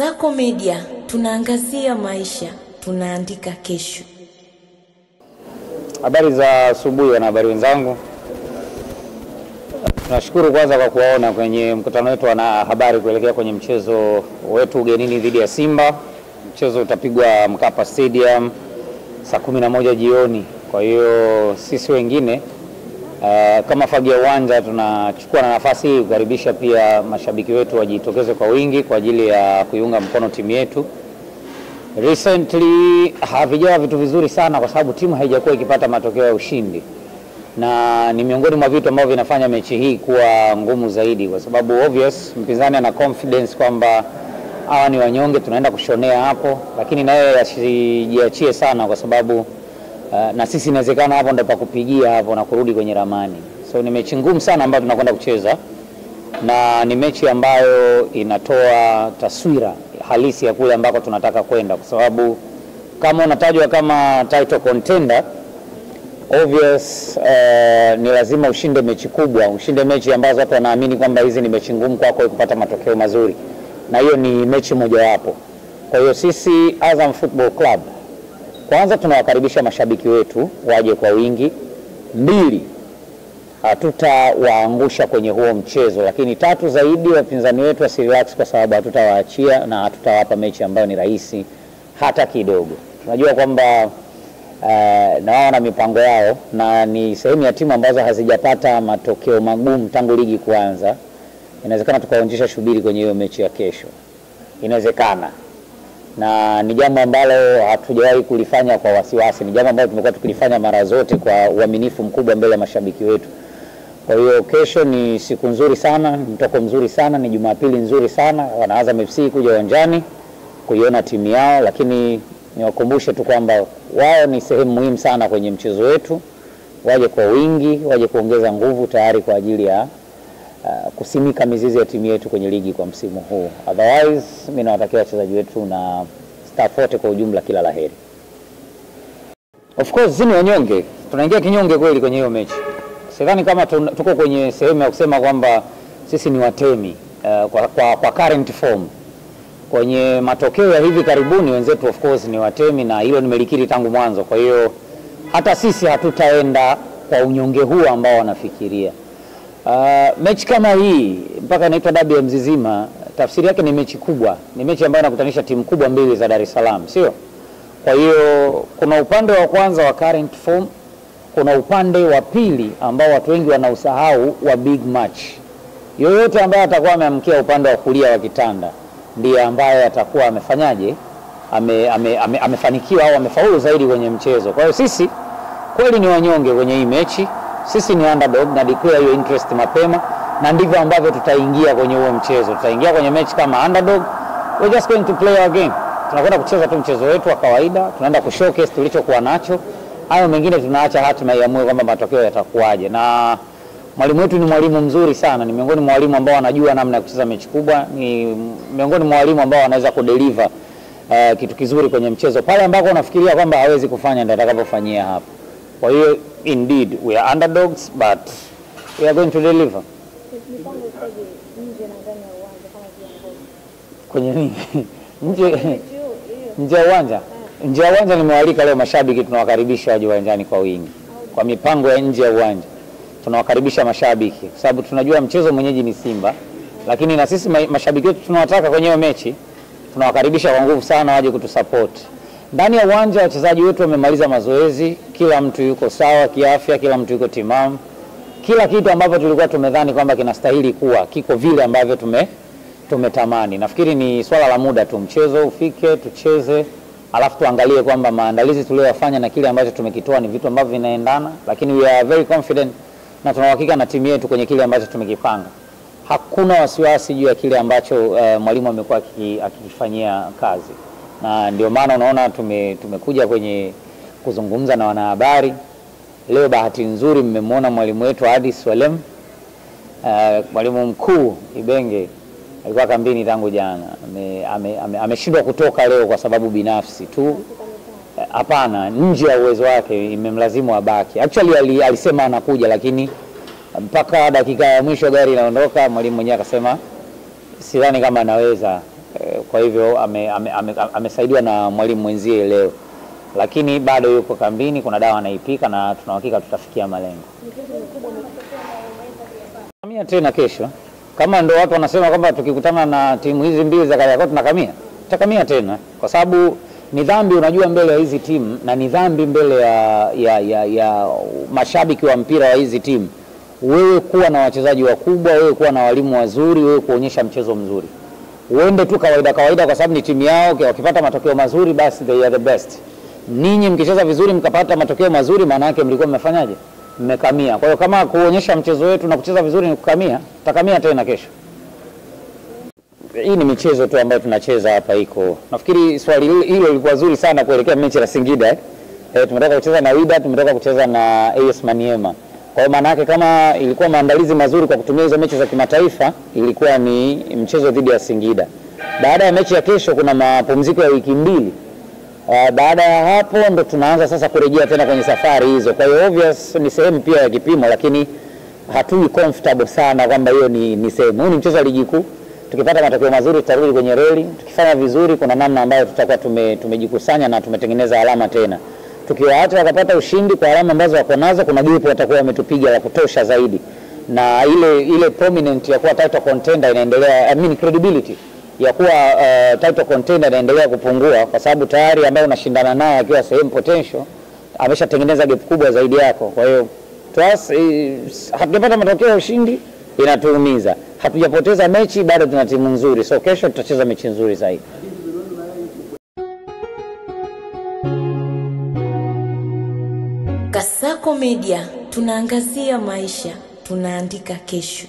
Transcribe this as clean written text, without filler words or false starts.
Sako Media, tunaangazia maisha, tunaandika kesho. Habari za asubuhi na habari wenzangu. Tunashukuru kwanza kwa kuwaona kwenye mkutano wetu wa habari kuelekea kwenye mchezo wetu ugenini dhidi ya Simba. Mchezo utapigwa Mkapa Stadium saa 11 jioni. Kwa hiyo sisi wengine kama Fagia Uwanja tunachukua na nafasi hii kukaribisha pia mashabiki wetu wajitokeze kwa wingi kwa ajili ya kuiunga mkono timu yetu. Recently havijawa vitu vizuri sana kwa sababu timu haijakuwa ikipata matokeo ya ushindi. Na ni miongoni mwa vitu ambavyo vinafanya mechi hii kuwa ngumu zaidi kwa sababu obvious mpinzani ana confidence kwamba hawa ni wanyonge, tunaenda kushonea hapo, lakini naye asijiachie sana kwa sababu na sisi inawezekana hapo ndipo kupigia hapo na kurudi kwenye ramani. So ni mechi ngumu sana ambayo tunakwenda kucheza na ni mechi ambayo inatoa taswira halisi ya kule ambako tunataka kwenda kwa sababu kama unatajwa kama title contender obvious ni lazima ushinde mechi kubwa, ushinde mechi ambazo watu wanaamini kwamba hizi ni mechi ngumu kwako kupata matokeo mazuri, na hiyo ni mechi moja wapo. Kwa hiyo sisi Azam Football Club kwanza tunawakaribisha mashabiki wetu waje kwa wingi. 2, hatutawaangusha kwenye huo mchezo, lakini 3 zaidi wapinzani wetu wasirelax kwa sababu hatutawaachia na hatutawapa mechi ambayo ni rahisi hata kidogo. Tunajua kwamba na wao na mipango yao na ni sehemu ya timu ambazo hazijapata matokeo magumu tangu ligi kuanza. Inawezekana tukaonjesha shubiri kwenye hiyo mechi ya kesho. Inawezekana. Na ni jambo ambalo hatujawahi kulifanya kwa wasiwasi, ni jambo ambalo tumekuwa tukilifanya mara zote kwa uaminifu mkubwa mbele ya mashabiki wetu. Kwa hiyo kesho ni siku nzuri sana, mtoko mzuri sana, ni Jumapili nzuri sana. Wana Azam FC kuja uwanjani kuiona timu yao, lakini niwakumbushe tu kwamba wao ni sehemu muhimu sana kwenye mchezo wetu. Waje kwa wingi, waje kuongeza nguvu tayari kwa ajili ya kusimika mizizi ya timu yetu kwenye ligi kwa msimu huu. Otherwise mimi nawatakia wachezaji wetu na staff wote kwa ujumla kila laheri. Of course zini wanyonge, tunaingia kinyonge kweli kwenye hiyo mechi. Sidhani kama tuko kwenye sehemu ya kusema kwamba sisi ni watemi kwa current form. Kwenye matokeo ya hivi karibuni wenzetu of course ni watemi na hilo nimelikiri tangu mwanzo. Kwa hiyo hata sisi hatutaenda kwa unyonge huu ambao wanafikiria. Mechi kama hii mpaka inaitwa dabi ya Mzizima, tafsiri yake ni mechi kubwa, ni mechi ambayo inakutanisha timu kubwa mbili za Dar es Salaam, sio? Kwa hiyo kuna upande wa kwanza wa current form, kuna upande wa pili ambao watu wengi wanausahau wa big match. Yoyote ambaye atakuwa ameamkia upande wa kulia wa kitanda ndiye ambaye atakuwa amefanyaje, amefanikiwa au amefaulu zaidi kwenye mchezo. Kwa hiyo sisi kweli ni wanyonge kwenye hii mechi. Sisi ni underdog na declare hiyo interest mapema, na ndivyo ambavyo tutaingia kwenye huo mchezo. Tutaingia kwenye mechi kama underdog. We're just going to play our game. Tunakwenda kucheza tu mchezo wetu wa kawaida, tunaenda kushowcase tulichokuwa nacho. Hayo mengine tunaacha hatima iamue kwamba matokeo yatakuwaje. Na mwalimu wetu ni mwalimu mzuri sana, ni miongoni mwa walimu ambao wanajua namna ya kucheza mechi kubwa, ni miongoni mwa walimu ambao wanaweza kudeliver kitu kizuri kwenye mchezo. Pale ambako unafikiria kwamba hawezi kufanya ndio atakapofanyia hapo. Kwa hiyo indeed we are underdogs but we are going to deliver. Kwenye nini? Nje ya uwanja? Nje ya uwanja nimewaalika leo mashabiki, tunawakaribisha waje uwanjani kwa wingi. Kwa mipango ya nje ya uwanja tunawakaribisha mashabiki kwa sababu tunajua mchezo mwenyeji ni Simba, lakini na sisi mashabiki wetu tunawataka kwenye hiyo mechi, tunawakaribisha kwa nguvu sana waje kutusupport. Ndani ya uwanja wachezaji wetu wamemaliza mazoezi, kila mtu yuko sawa kiafya, kila mtu yuko timamu. Kila kitu ambavyo tulikuwa tumedhani kwamba kinastahili kuwa kiko vile ambavyo tumetamani. Nafikiri ni swala la muda tu, mchezo ufike, tucheze, alafu tuangalie kwamba maandalizi tuliyofanya na kile ambacho tumekitoa ni vitu ambavyo vinaendana, lakini we are very confident na tunahakika na timu yetu kwenye kile ambacho tumekipanga. Hakuna wasiwasi juu ya kile ambacho mwalimu amekuwa akikifanyia kazi. Na ndio maana unaona tumekuja kwenye kuzungumza na wanahabari. Leo bahati nzuri mmemwona mwalimu wetu Hadi Swalem, mwalimu mkuu Ibenge alikuwa kambini tangu jana. Ameshindwa kutoka leo kwa sababu binafsi tu. Hapana, nje ya uwezo wake imemlazimu abaki. Actually alisema anakuja lakini mpaka dakika ya mwisho gari inaondoka, mwalimu mwenyewe akasema sidhani kama anaweza kwa hivyo amesaidiwa na mwalimu mwenzie leo, lakini bado yuko kambini, kuna dawa anaipika na tuna hakika tutafikia malengo. Kamia tena kesho. Kama ndio watu wanasema kwamba tukikutana na timu hizi mbili za Kariakoo tutakamia tena, kwa sababu ni dhambi, unajua, mbele ya hizi timu, na ni dhambi mbele ya mashabiki wa mpira wa hizi timu, wewe kuwa na wachezaji wakubwa, wewe kuwa na walimu wazuri, wewe kuonyesha mchezo mzuri. Uende tu kawaida kwa sababu ni timu yao, wakipata matokeo mazuri basi they are the best. Ninyi mkicheza vizuri mkapata matokeo mazuri, maana yake mlikuwa mmefanyaje? Mmekamia. Kwa hiyo kama kuonyesha mchezo wetu na kucheza vizuri ni kukamia, tutakamia tena kesho. Hii ni michezo tu ambayo tunacheza hapa iko. Nafikiri swali hilo lilikuwa zuri sana kuelekea mechi ya Singida. Tumetoka kucheza na Wydad, tumetoka kucheza na AS Maniema. Kwa maana yake kama ilikuwa maandalizi mazuri kwa kutumia hizo mechi za kimataifa, ilikuwa ni mchezo dhidi ya Singida. Baada ya mechi ya kesho kuna mapumziko ya wiki mbili. Baada ya hapo ndo tunaanza sasa kurejea tena kwenye safari hizo. Kwa hiyo obvious ni sehemu pia ya kipimo, lakini hatui comfortable sana kwamba hiyo ni sehemu. Huu ni mchezo wa ligi kuu. Tukipata matokeo mazuri tutarudi kwenye reli. Tukifanya vizuri kuna namna ambayo tutakuwa tumejikusanya na tumetengeneza alama tena. Tukiwaacha wakapata ushindi kwa alama ambazo wako nazo, kuna gap watakuwa wametupiga la kutosha zaidi. Na ile prominent ya kuwa title contender inaendelea, credibility ya kuwa title contender inaendelea kupungua, kwa sababu tayari ambaye unashindana naye akiwa sehemu potential ameshatengeneza gap kubwa zaidi yako. Kwa hiyo hatujapata matokeo ya ushindi, inatuumiza. Hatujapoteza mechi, bado tuna timu nzuri. So kesho tutacheza mechi nzuri zaidi. Kasako Media, tunaangazia maisha, tunaandika kesho.